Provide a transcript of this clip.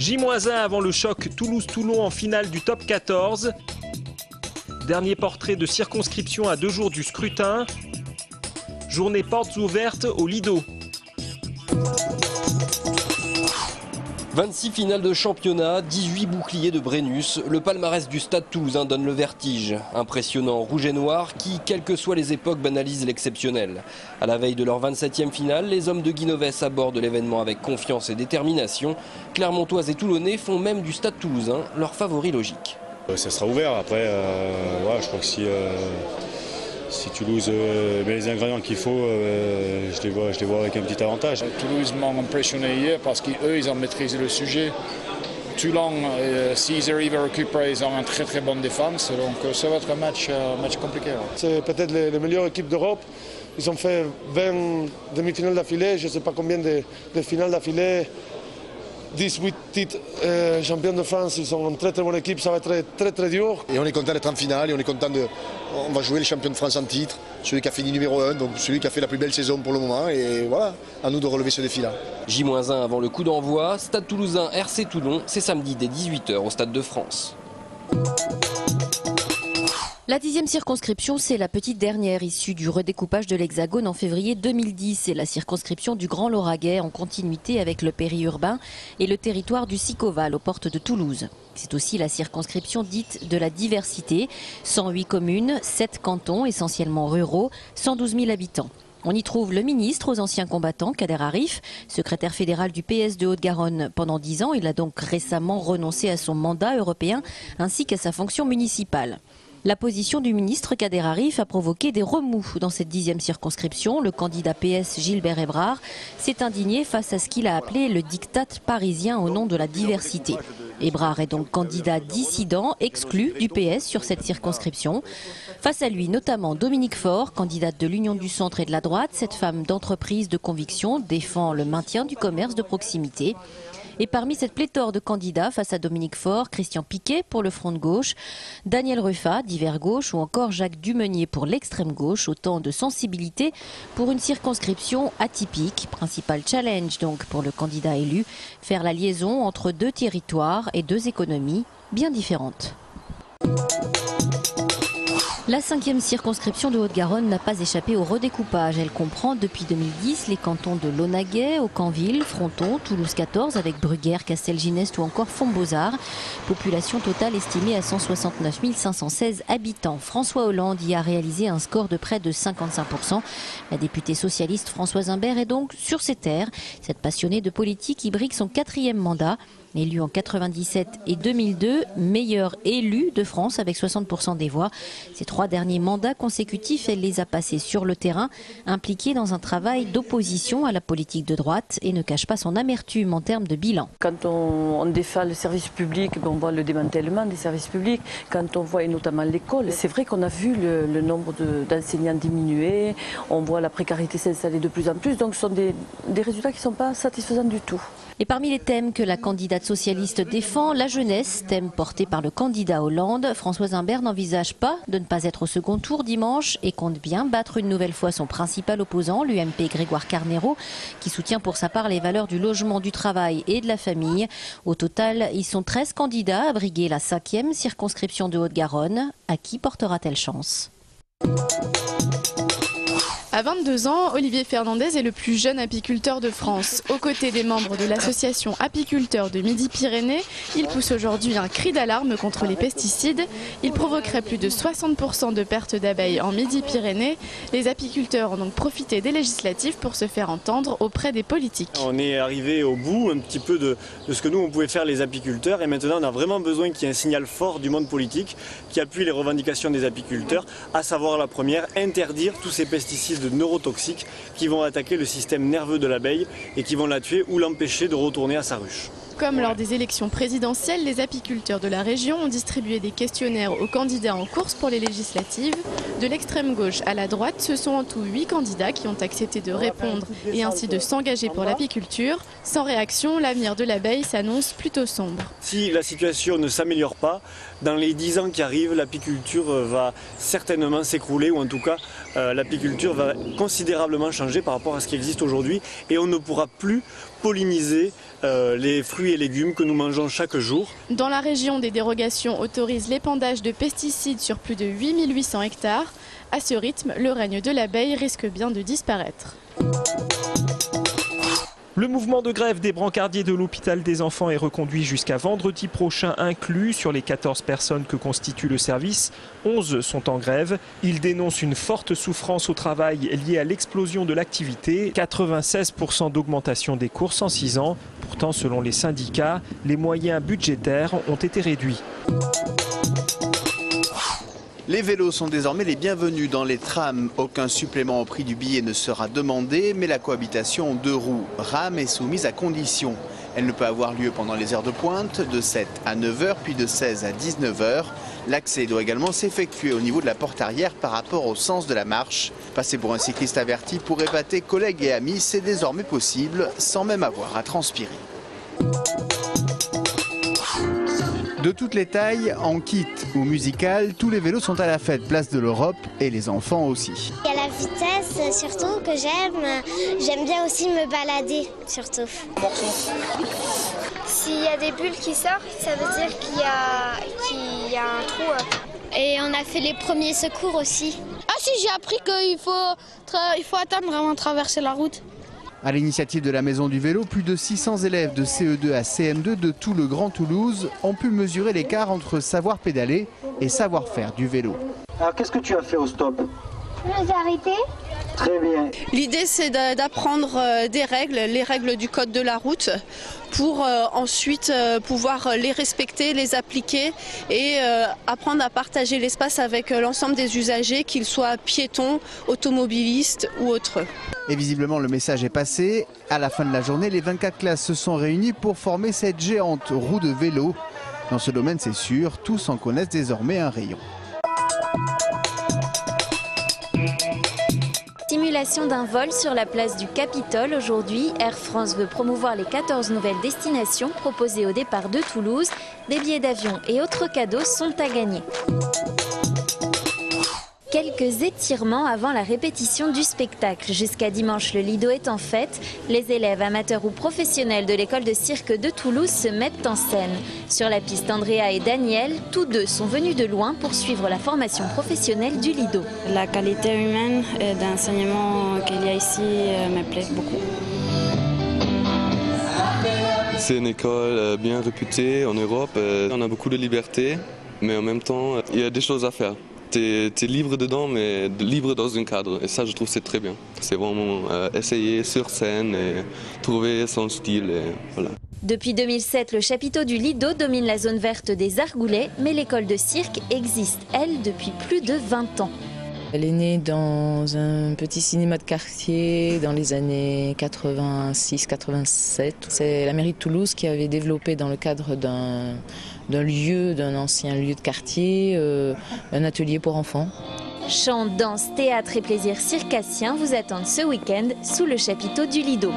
J-1 avant le choc Toulouse-Toulon en finale du top 14. Dernier portrait de circonscription à 2 jours du scrutin. Journée portes ouvertes au Lido. 26 finales de championnat, 18 boucliers de Brennus. Le palmarès du Stade toulousain donne le vertige. Impressionnant, rouge et noir qui, quelles que soient les époques, banalisent l'exceptionnel. À la veille de leur 27e finale, les hommes de Guinoves abordent l'événement avec confiance et détermination. Clermontois et Toulonnais font même du Stade toulousain leur favori logique. Ça sera ouvert. Après, je crois que si Toulouse met les ingrédients qu'il faut, je les vois avec un petit avantage. Toulouse m'a impressionné hier parce qu'eux, ils ont maîtrisé le sujet. Toulon, s'ils arrivent à récupérer, ils ont une très très bonne défense. Donc ça va être un match compliqué. C'est peut-être les meilleures équipes d'Europe. Ils ont fait 20 demi-finales d'affilée, je ne sais pas combien de finales d'affilée. 18 titres champions de France, ils sont une très très bonne équipe, ça va être très très dur. Et on est content d'être en finale et on est content on va jouer les champions de France en titre, celui qui a fini numéro 1, donc celui qui a fait la plus belle saison pour le moment et voilà, à nous de relever ce défi-là. J-1 avant le coup d'envoi, Stade Toulousain RC Toulon, c'est samedi dès 18 h au Stade de France. La 10e circonscription, c'est la petite dernière issue du redécoupage de l'Hexagone en février 2010. C'est la circonscription du Grand Lauragais en continuité avec le périurbain et le territoire du Sicoval aux portes de Toulouse. C'est aussi la circonscription dite de la diversité. 108 communes, 7 cantons essentiellement ruraux, 112 000 habitants. On y trouve le ministre aux anciens combattants, Kader Arif, secrétaire fédéral du PS de Haute-Garonne pendant 10 ans. Il a donc récemment renoncé à son mandat européen ainsi qu'à sa fonction municipale. La position du ministre Kader Arif a provoqué des remous dans cette 10e circonscription. Le candidat PS Gilbert Ebrard s'est indigné face à ce qu'il a appelé le diktat parisien au nom de la diversité. Ebrard est donc candidat dissident, exclu du PS sur cette circonscription. Face à lui, notamment Dominique Faure, candidate de l'Union du Centre et de la droite. Cette femme d'entreprise de conviction défend le maintien du commerce de proximité. Et parmi cette pléthore de candidats face à Dominique Faure, Christian Piquet pour le Front de gauche, Daniel Ruffa d'Hiver gauche ou encore Jacques Dumenier pour l'extrême gauche, autant de sensibilité pour une circonscription atypique. Principal challenge donc pour le candidat élu, faire la liaison entre 2 territoires et 2 économies bien différentes. La 5e circonscription de Haute-Garonne n'a pas échappé au redécoupage. Elle comprend depuis 2010 les cantons de Launaguet, Aucanville, Fronton, Toulouse 14 avec Bruguère, Castelginest ou encore Fontbozard. Population totale estimée à 169 516 habitants. François Hollande y a réalisé un score de près de 55%. La députée socialiste Françoise Imbert est donc sur ses terres. Cette passionnée de politique y brigue son 4e mandat. Élu en 97 et 2002, meilleur élu de France avec 60% des voix. Ces 3 derniers mandats consécutifs, elle les a passés sur le terrain, impliquée dans un travail d'opposition à la politique de droite et ne cache pas son amertume en termes de bilan. Quand on défend le service public, on voit le démantèlement des services publics. Quand on voit et notamment l'école, c'est vrai qu'on a vu le nombre d'enseignants diminuer, on voit la précarité s'installer de plus en plus, donc ce sont des résultats qui ne sont pas satisfaisants du tout. Et parmi les thèmes que la candidate socialiste défend, la jeunesse, thème porté par le candidat Hollande. Françoise Imbert n'envisage pas de ne pas être au second tour dimanche et compte bien battre une nouvelle fois son principal opposant, l'UMP Grégoire Carnero, qui soutient pour sa part les valeurs du logement, du travail et de la famille. Au total, ils sont 13 candidats à briguer la 5e circonscription de Haute-Garonne. À qui portera-t-elle chance ? À 22 ans, Olivier Fernandez est le plus jeune apiculteur de France. Aux côtés des membres de l'association apiculteurs de Midi-Pyrénées, il pousse aujourd'hui un cri d'alarme contre les pesticides. Il provoquerait plus de 60% de pertes d'abeilles en Midi-Pyrénées. Les apiculteurs ont donc profité des législatives pour se faire entendre auprès des politiques. On est arrivé au bout un petit peu de ce que nous on pouvait faire les apiculteurs et maintenant on a vraiment besoin qu'il y ait un signal fort du monde politique qui appuie les revendications des apiculteurs, à savoir la première, interdire tous ces pesticides neurotoxiques qui vont attaquer le système nerveux de l'abeille et qui vont la tuer ou l'empêcher de retourner à sa ruche. Comme lors des élections présidentielles, les apiculteurs de la région ont distribué des questionnaires aux candidats en course pour les législatives. De l'extrême gauche à la droite, ce sont en tout 8 candidats qui ont accepté de répondre et ainsi de s'engager pour l'apiculture. Sans réaction, l'avenir de l'abeille s'annonce plutôt sombre. Si la situation ne s'améliore pas, dans les 10 ans qui arrivent, l'apiculture va certainement s'écrouler ou en tout cas l'apiculture va considérablement changer par rapport à ce qui existe aujourd'hui et on ne pourra plus polliniser les fruits fruits et légumes que nous mangeons chaque jour. Dans la région, des dérogations autorisent l'épandage de pesticides sur plus de 8800 hectares. À ce rythme, le règne de l'abeille risque bien de disparaître. Le mouvement de grève des brancardiers de l'hôpital des enfants est reconduit jusqu'à vendredi prochain inclus. Sur les 14 personnes que constitue le service, 11 sont en grève. Ils dénoncent une forte souffrance au travail liée à l'explosion de l'activité. 96% d'augmentation des courses en 6 ans. Pourtant, selon les syndicats, les moyens budgétaires ont été réduits. Les vélos sont désormais les bienvenus dans les trams. Aucun supplément au prix du billet ne sera demandé, mais la cohabitation 2 roues rame est soumise à condition. Elle ne peut avoir lieu pendant les heures de pointe, de 7 à 9h, puis de 16 à 19h. L'accès doit également s'effectuer au niveau de la porte arrière par rapport au sens de la marche. Passer pour un cycliste averti pour épater collègues et amis, c'est désormais possible, sans même avoir à transpirer. De toutes les tailles, en kit ou musical, tous les vélos sont à la fête, place de l'Europe, et les enfants aussi. Il y a la vitesse surtout que j'aime. J'aime bien aussi me balader surtout. S'il y a des bulles qui sortent, ça veut dire qu'il y a un trou. Et on a fait les premiers secours aussi. Ah si, j'ai appris qu'il faut attendre avant de traverser la route. À l'initiative de la Maison du Vélo, plus de 600 élèves de CE2 à CM2 de tout le Grand Toulouse ont pu mesurer l'écart entre savoir pédaler et savoir-faire du vélo. Alors qu'est-ce que tu as fait au stop? Je vais arrêter. Très bien. L'idée c'est d'apprendre des règles, les règles du code de la route, pour ensuite pouvoir les respecter, les appliquer et apprendre à partager l'espace avec l'ensemble des usagers, qu'ils soient piétons, automobilistes ou autres. Et visiblement le message est passé. À la fin de la journée, les 24 classes se sont réunies pour former cette géante roue de vélo. Dans ce domaine, c'est sûr, tous en connaissent désormais un rayon. Simulation d'un vol sur la place du Capitole. Aujourd'hui, Air France veut promouvoir les 14 nouvelles destinations proposées au départ de Toulouse. Des billets d'avion et autres cadeaux sont à gagner. Quelques étirements avant la répétition du spectacle. Jusqu'à dimanche, le Lido est en fête. Les élèves amateurs ou professionnels de l'école de cirque de Toulouse se mettent en scène. Sur la piste, Andrea et Daniel, tous deux sont venus de loin pour suivre la formation professionnelle du Lido. La qualité humaine et d'enseignement qu'il y a ici me plaît beaucoup. C'est une école bien réputée en Europe. On a beaucoup de liberté, mais en même temps, il y a des choses à faire. Tu es libre dedans, mais libre dans un cadre. Et ça, je trouve c'est très bien. C'est vraiment essayer sur scène et trouver son style. Et voilà. Depuis 2007, le chapiteau du Lido domine la zone verte des Argoulets, mais l'école de cirque existe, elle, depuis plus de 20 ans. Elle est née dans un petit cinéma de quartier dans les années 86-87. C'est la mairie de Toulouse qui avait développé dans le cadre d'un ancien lieu de quartier, un atelier pour enfants. Chant, danse, théâtre et plaisirs circassiens vous attendent ce week-end sous le chapiteau du Lido.